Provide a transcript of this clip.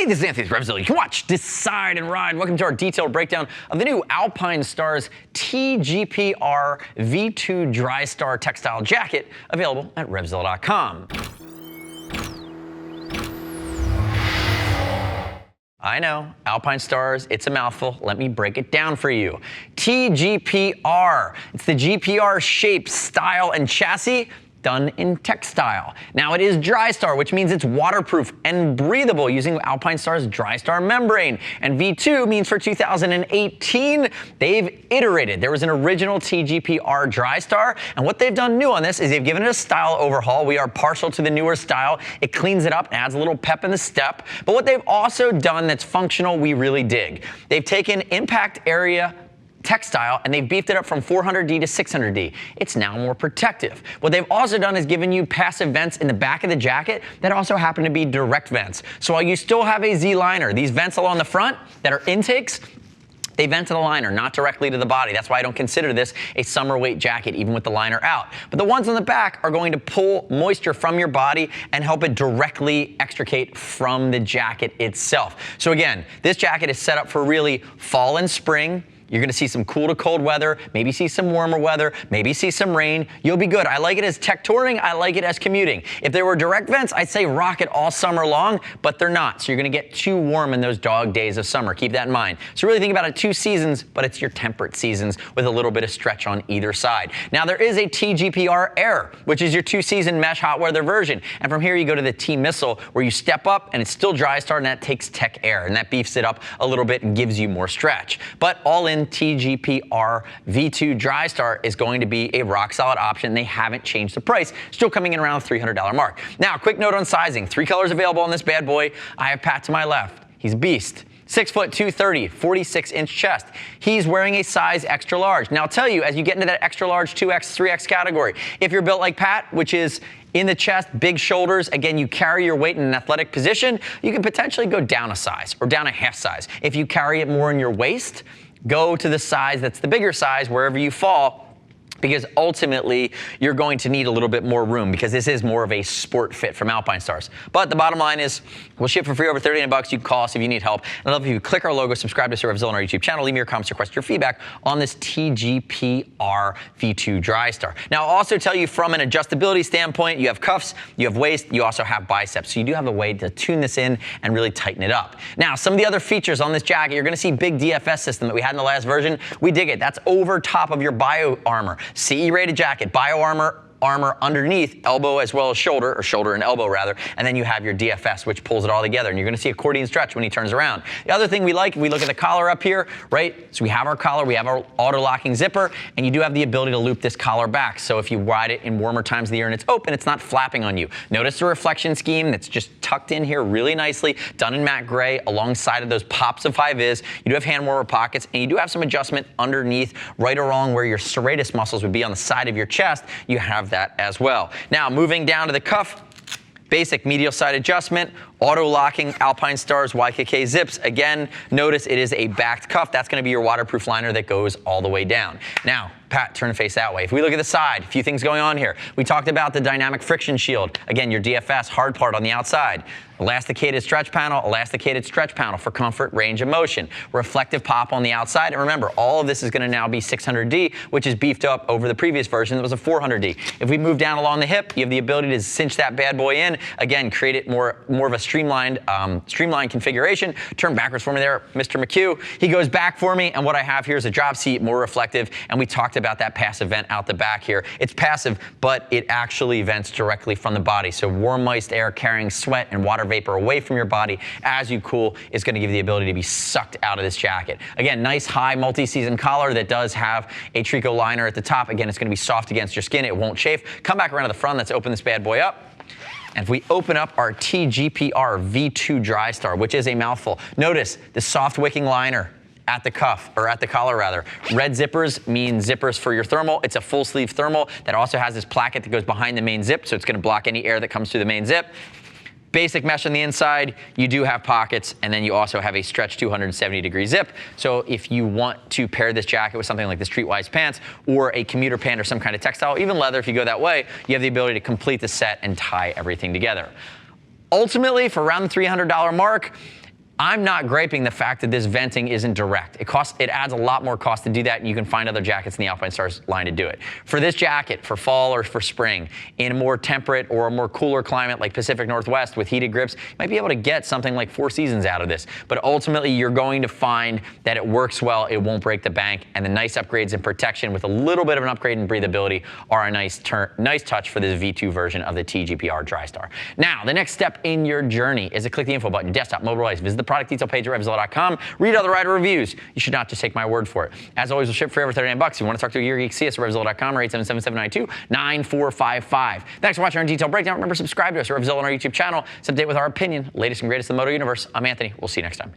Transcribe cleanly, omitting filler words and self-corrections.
this is Anthony with RevZilla. You can watch, decide, and ride. Welcome to our detailed breakdown of the new Alpinestars TGPR V2 Drystar textile jacket, available at RevZilla.com. I know, Alpinestars, it's a mouthful. Let me break it down for you. TGPR, it's the GPR shape, style, and chassis done in textile. Now it is Drystar, which means it's waterproof and breathable using Alpinestars Drystar membrane. And V2 means for 2018, they've iterated. There was an original TGPR Drystar, and what they've done new on this is they've given it a style overhaul. We are partial to the newer style. It cleans it up, adds a little pep in the step. But what they've also done that's functional, we really dig. They've taken impact area textile and they've beefed it up from 400D to 600D. It's now more protective. What they've also done is given you passive vents in the back of the jacket that also happen to be direct vents. So while you still have a Z liner, these vents along the front that are intakes, they vent to the liner, not directly to the body. That's why I don't consider this a summer weight jacket, even with the liner out. But the ones on the back are going to pull moisture from your body and help it directly extricate from the jacket itself. So again, this jacket is set up for really fall and spring. You're gonna see some cool to cold weather, maybe see some warmer weather, maybe see some rain. You'll be good. I like it as tech touring, I like it as commuting. If there were direct vents, I'd say rock it all summer long, but they're not. So you're gonna get too warm in those dog days of summer. Keep that in mind. So really think about it, 2 seasons, but it's your temperate seasons with a little bit of stretch on either side. Now there is a TGPR Air, which is your 2-season mesh hot weather version. And from here you go to the T-Missile, where you step up and it's still Drystar and that takes tech air and that beefs it up a little bit and gives you more stretch. But all in, TGPR V2 Drystar is going to be a rock solid option. They haven't changed the price, still coming in around the $300 mark. Now, quick note on sizing. 3 colors available on this bad boy. I have Pat to my left. He's a beast. 6 foot 230, 46-inch chest. He's wearing a size extra large. Now I'll tell you, as you get into that extra large 2X, 3X category, if you're built like Pat, which is in the chest, big shoulders, again, you carry your weight in an athletic position, you can potentially go down a size or down a half size. If you carry it more in your waist, go to the size that's the bigger size wherever you fall, because ultimately you're going to need a little bit more room because this is more of a sport fit from Alpinestars. But the bottom line is we'll ship for free over 39 bucks. You can call us if you need help. And I love if you click our logo, subscribe to RevZilla on our YouTube channel, leave me your comments, request your feedback on this TGPR V2 Drystar. Now I'll also tell you from an adjustability standpoint, you have cuffs, you have waist, you also have biceps. So you do have a way to tune this in and really tighten it up. Now some of the other features on this jacket, you're gonna see big DFS system that we had in the last version. We dig it. That's over top of your bio armor. CE rated jacket, bio armor underneath, elbow as well as shoulder, or shoulder and elbow rather, and then you have your DFS, which pulls it all together, and you're gonna see accordion stretch when he turns around. The other thing we like, we look at the collar up here, right? So we have our collar, we have our auto-locking zipper, and you do have the ability to loop this collar back, so if you ride it in warmer times of the year and it's open, it's not flapping on you. Notice the reflection scheme that's just tucked in here really nicely, done in matte gray, alongside of those pops of high-vis. You do have hand warmer pockets, and you do have some adjustment underneath, right along where your serratus muscles would be on the side of your chest. You have that as well. Now moving down to the cuff, basic medial side adjustment, auto-locking Alpinestars YKK zips. Again, notice it is a backed cuff. That's gonna be your waterproof liner that goes all the way down. Now, Pat, turn and face that way. If we look at the side, a few things going on here. We talked about the dynamic friction shield. Again, your DFS, hard part on the outside. Elasticated stretch panel for comfort, range, and motion. Reflective pop on the outside. And remember, all of this is gonna now be 600D, which is beefed up over the previous version that was a 400D. If we move down along the hip, you have the ability to cinch that bad boy in. Again, create it more of a streamlined configuration. Turn backwards for me there, Mr. McHugh. He goes back for me, and what I have here is a drop seat, more reflective, and we talked about that passive vent out the back here. It's passive, but it actually vents directly from the body. So warm, moist air carrying sweat and water vapor away from your body as you cool is going to give you the ability to be sucked out of this jacket. Again, nice high multi-season collar that does have a Trico liner at the top. Again, it's going to be soft against your skin. It won't chafe. Come back around to the front. Let's open this bad boy up. And if we open up our TGPR V2 Drystar, which is a mouthful, notice the soft wicking liner at the cuff, or at the collar rather. Red zippers mean zippers for your thermal. It's a full sleeve thermal that also has this placket that goes behind the main zip, so it's gonna block any air that comes through the main zip. Basic mesh on the inside, you do have pockets, and then you also have a stretch 270-degree zip. So if you want to pair this jacket with something like the Streetwise pants or a commuter pant or some kind of textile, even leather if you go that way, you have the ability to complete the set and tie everything together. Ultimately, for around the $300 mark, I'm not griping the fact that this venting isn't direct. It adds a lot more cost to do that, and you can find other jackets in the Alpinestars line to do it. For this jacket, for fall or for spring, in a more temperate or a more cooler climate like Pacific Northwest with heated grips, you might be able to get something like 4 seasons out of this. But ultimately, you're going to find that it works well, it won't break the bank, and the nice upgrades in protection with a little bit of an upgrade in breathability are a nice touch for this V2 version of the TGPR Drystar. Now, the next step in your journey is to click the info button, desktop, mobile device, visit the product detail page at RevZilla.com. Read other rider reviews. You should not just take my word for it. As always, we'll ship for over $39. If you want to talk to a Gear Geek, see us at RevZilla.com or 877-792-9455. Thanks for watching our detailed breakdown. Remember, subscribe to us at RevZilla on our YouTube channel. It's up to date with our opinion, latest and greatest in the moto universe. I'm Anthony. We'll see you next time.